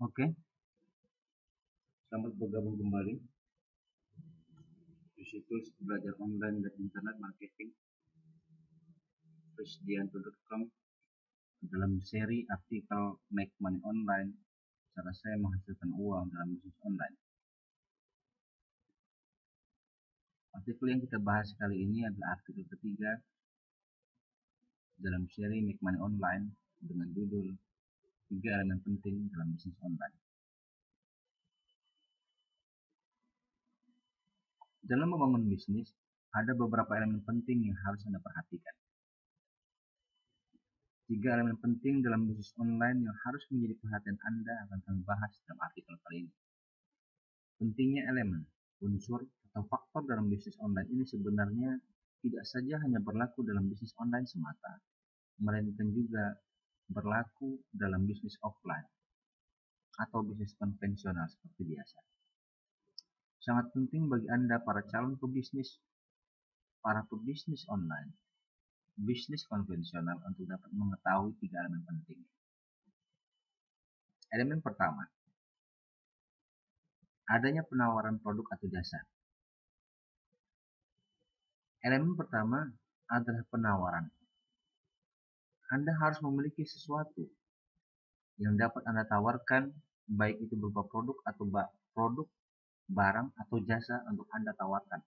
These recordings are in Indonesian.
Oke, selamat bergabung kembali di situs belajar online dan internet marketing krisdianto.com dalam seri artikel Make Money Online, cara saya menghasilkan uang dalam bisnis online. Artikel yang kita bahas kali ini adalah artikel ketiga dalam seri Make Money Online dengan judul 3 elemen penting dalam bisnis online. Dalam membangun bisnis, ada beberapa elemen penting yang harus Anda perhatikan. 3 elemen penting dalam bisnis online yang harus menjadi perhatian Anda akan kami bahas dalam artikel kali ini. Pentingnya elemen, unsur, atau faktor dalam bisnis online ini sebenarnya tidak saja hanya berlaku dalam bisnis online semata, melainkan juga berlaku dalam bisnis offline atau bisnis konvensional seperti biasa. Sangat penting bagi Anda para calon pebisnis, para pebisnis online, bisnis konvensional untuk dapat mengetahui 3 elemen penting. Elemen pertama, adanya penawaran produk atau jasa. Elemen pertama adalah penawaran. Anda harus memiliki sesuatu yang dapat Anda tawarkan, baik itu berupa produk atau barang atau jasa untuk Anda tawarkan.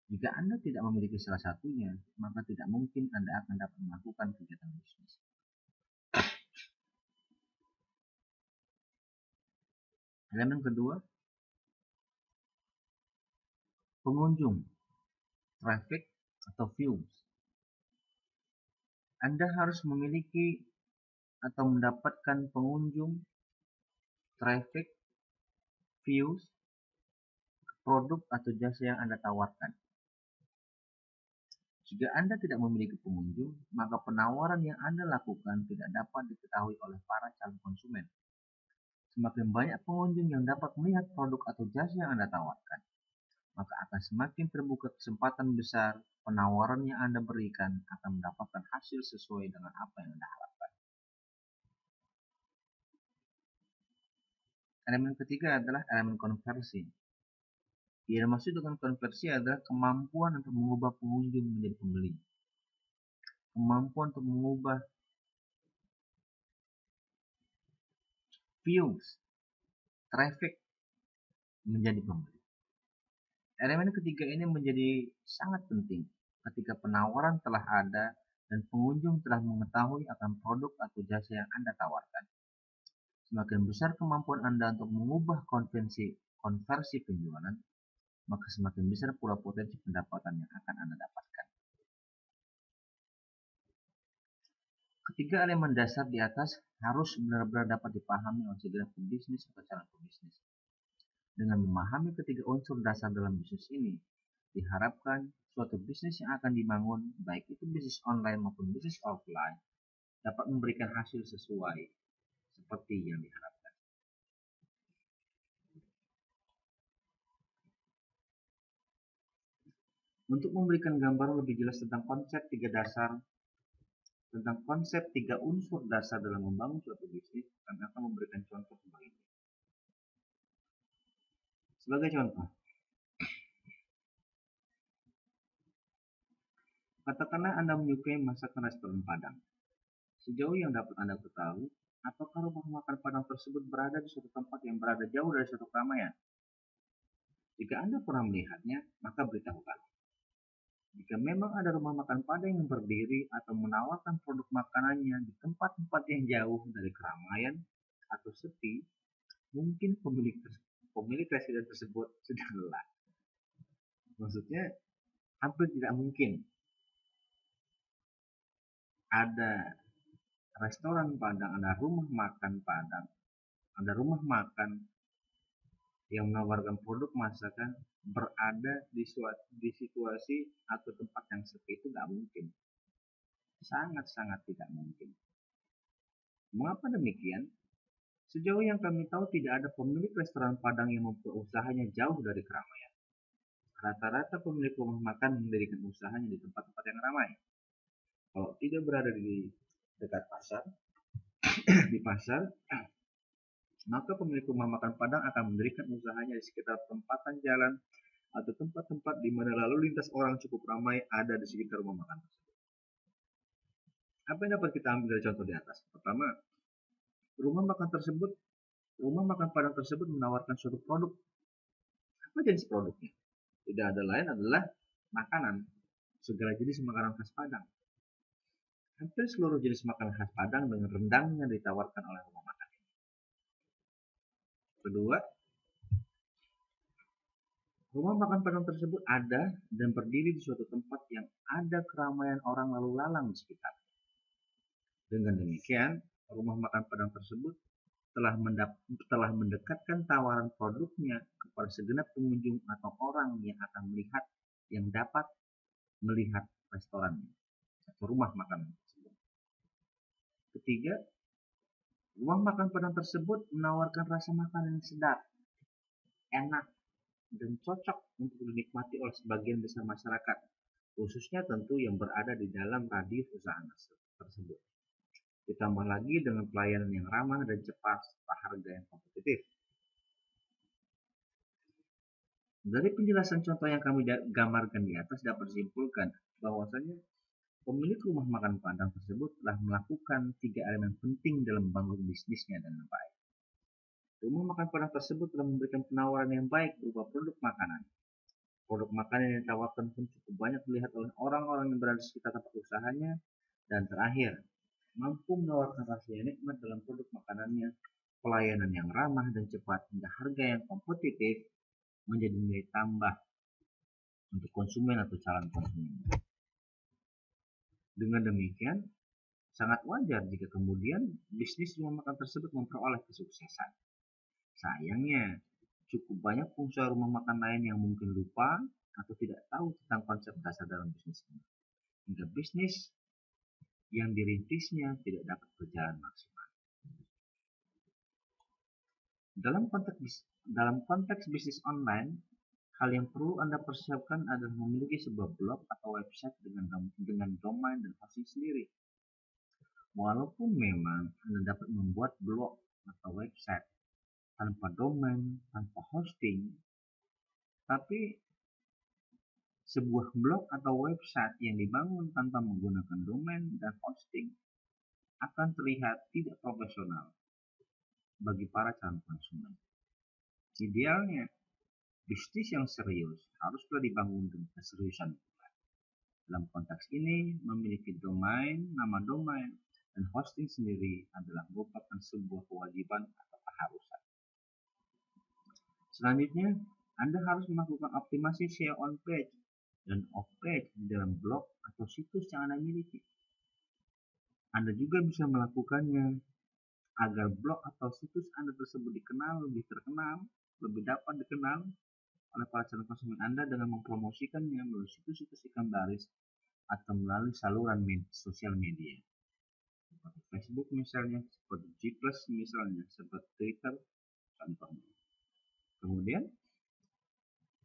Jika Anda tidak memiliki salah satunya, maka tidak mungkin Anda akan dapat melakukan kegiatan bisnis. Elemen kedua, pengunjung, traffic atau views. Anda harus memiliki atau mendapatkan pengunjung, traffic, views, produk atau jasa yang Anda tawarkan. Jika Anda tidak memiliki pengunjung, maka penawaran yang Anda lakukan tidak dapat diketahui oleh para calon konsumen. Semakin banyak pengunjung yang dapat melihat produk atau jasa yang Anda tawarkan, maka akan semakin terbuka kesempatan besar penawaran yang Anda berikan akan mendapatkan hasil sesuai dengan apa yang Anda harapkan. Elemen ketiga adalah elemen konversi. Yang dimaksud dengan konversi adalah kemampuan untuk mengubah pengunjung menjadi pembeli. Kemampuan untuk mengubah views, traffic menjadi pembeli. Elemen ketiga ini menjadi sangat penting ketika penawaran telah ada dan pengunjung telah mengetahui akan produk atau jasa yang Anda tawarkan. Semakin besar kemampuan Anda untuk mengubah konversi penjualan, maka semakin besar pula potensi pendapatan yang akan Anda dapatkan. Ketiga elemen dasar di atas harus benar-benar dapat dipahami oleh segala pebisnis atau calon pebisnis. Dengan memahami ketiga unsur dasar dalam bisnis ini, diharapkan suatu bisnis yang akan dibangun, baik itu bisnis online maupun bisnis offline, dapat memberikan hasil sesuai seperti yang diharapkan. Untuk memberikan gambaran lebih jelas tentang konsep tiga unsur dasar dalam membangun suatu bisnis, kami akan memberikan contoh sebagai ini. Sebagai contoh, katakanlah Anda menyukai masakan restoran Padang. Sejauh yang dapat Anda ketahui, apakah rumah makan Padang tersebut berada di suatu tempat yang berada jauh dari suatu keramaian? Jika Anda pernah melihatnya, maka beritahu kami. Jika memang ada rumah makan Padang yang berdiri atau menawarkan produk makanannya di tempat-tempat yang jauh dari keramaian atau sepi, mungkin pemilik restoran tersebut sudah lelah. Maksudnya, hampir tidak mungkin ada restoran Padang, ada rumah makan Padang, ada rumah makan yang menawarkan produk masakan berada di situasi atau tempat yang sepi. Itu nggak mungkin, sangat-sangat tidak mungkin. Mengapa demikian? Sejauh yang kami tahu tidak ada pemilik restoran Padang yang membuka usahanya jauh dari keramaian. Rata-rata pemilik rumah makan mendirikan usahanya di tempat-tempat yang ramai. Kalau tidak berada di dekat pasar, di pasar, maka pemilik rumah makan Padang akan mendirikan usahanya di sekitar perempatan jalan atau tempat-tempat di mana lalu lintas orang cukup ramai ada di sekitar rumah makan tersebut. Apa yang dapat kita ambil dari contoh di atas? Pertama, rumah makan Padang tersebut menawarkan suatu produk. Apa jenis produknya? Tidak ada lain adalah makanan, segala jenis makanan khas Padang. Hampir seluruh jenis makanan khas Padang dengan rendangnya ditawarkan oleh rumah makan. Kedua, rumah makan Padang tersebut ada dan berdiri di suatu tempat yang ada keramaian orang lalu lalang di sekitar. Dengan demikian, rumah makan Padang tersebut telah mendekatkan tawaran produknya kepada segenap pengunjung atau orang yang dapat melihat restorannya atau rumah makan tersebut. Ketiga, rumah makan Padang tersebut menawarkan rasa makanan yang sedap, enak, dan cocok untuk dinikmati oleh sebagian besar masyarakat, khususnya tentu yang berada di dalam radius usaha tersebut. Ditambah lagi dengan pelayanan yang ramah dan cepat serta harga yang kompetitif. Dari penjelasan contoh yang kami gambarkan di atas dapat disimpulkan bahwasanya pemilik rumah makan Padang tersebut telah melakukan 3 elemen penting dalam membangun bisnisnya dengan baik. Rumah makan Padang tersebut telah memberikan penawaran yang baik berupa produk makanan. Produk makanan yang ditawarkan pun cukup banyak dilihat oleh orang-orang yang berada di sekitar tempat usahanya. Dan terakhir, mampu menawarkan rasa yang nikmat dalam produk makanannya, pelayanan yang ramah dan cepat, hingga harga yang kompetitif menjadi nilai tambah untuk konsumen atau calon konsumen. Dengan demikian, sangat wajar jika kemudian bisnis rumah makan tersebut memperoleh kesuksesan. Sayangnya, cukup banyak pengusaha rumah makan lain yang mungkin lupa atau tidak tahu tentang konsep dasar dalam bisnis ini, hingga bisnis yang dirintisnya tidak dapat berjalan maksimal. Dalam konteks bisnis online, hal yang perlu Anda persiapkan adalah memiliki sebuah blog atau website dengan domain dan hosting sendiri. Walaupun memang Anda dapat membuat blog atau website tanpa domain, tanpa hosting, tapi sebuah blog atau website yang dibangun tanpa menggunakan domain dan hosting akan terlihat tidak profesional bagi para calon konsumen. Idealnya, bisnis yang serius haruslah dibangun dengan keseriusan. Dalam konteks ini, memiliki domain, nama domain, dan hosting sendiri adalah merupakan sebuah kewajiban atau keharusan. Selanjutnya, Anda harus melakukan optimasi SEO on page dan off page di dalam blog atau situs yang Anda miliki. Anda juga bisa melakukannya agar blog atau situs Anda tersebut lebih terkenal, lebih dapat dikenal oleh para calon konsumen Anda dengan mempromosikannya melalui situs-situs ikan baris atau melalui saluran sosial media seperti Facebook misalnya, seperti G+ misalnya, seperti Twitter contohnya. Kemudian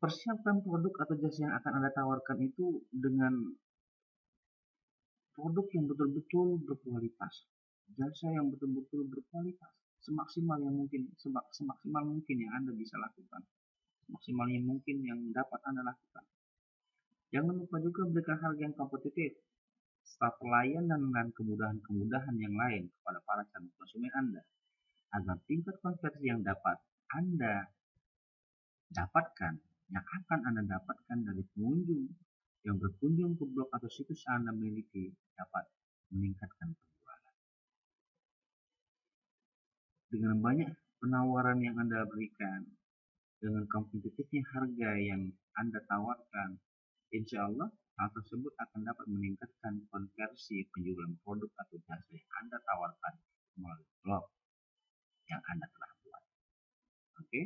persiapkan produk atau jasa yang akan Anda tawarkan itu dengan produk yang betul-betul berkualitas, jasa yang betul-betul berkualitas, semaksimal mungkin yang Anda bisa lakukan, semaksimalnya mungkin yang dapat Anda lakukan. Jangan lupa juga berikan harga yang kompetitif, serta pelayanan dan kemudahan-kemudahan yang lain kepada para calon konsumen Anda, agar tingkat konversi yang dapat Anda dapatkan, yang akan Anda dapatkan dari pengunjung yang berkunjung ke blog atau situs yang Anda miliki dapat meningkatkan penjualan. Dengan banyak penawaran yang Anda berikan, dengan kompetitifnya harga yang Anda tawarkan, insya Allah hal tersebut akan dapat meningkatkan konversi penjualan produk atau jasa yang Anda tawarkan melalui blog yang Anda telah buat. Oke?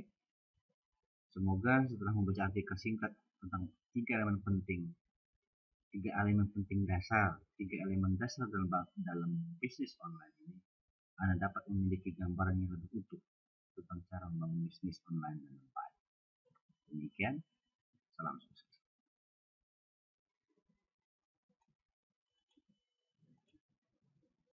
Semoga setelah membaca artikel singkat tentang 3 elemen penting dasar, 3 elemen dasar dalam bisnis online ini, Anda dapat memiliki gambaran yang lebih utuh tentang cara membangun bisnis online dengan baik. Demikian, salam sukses.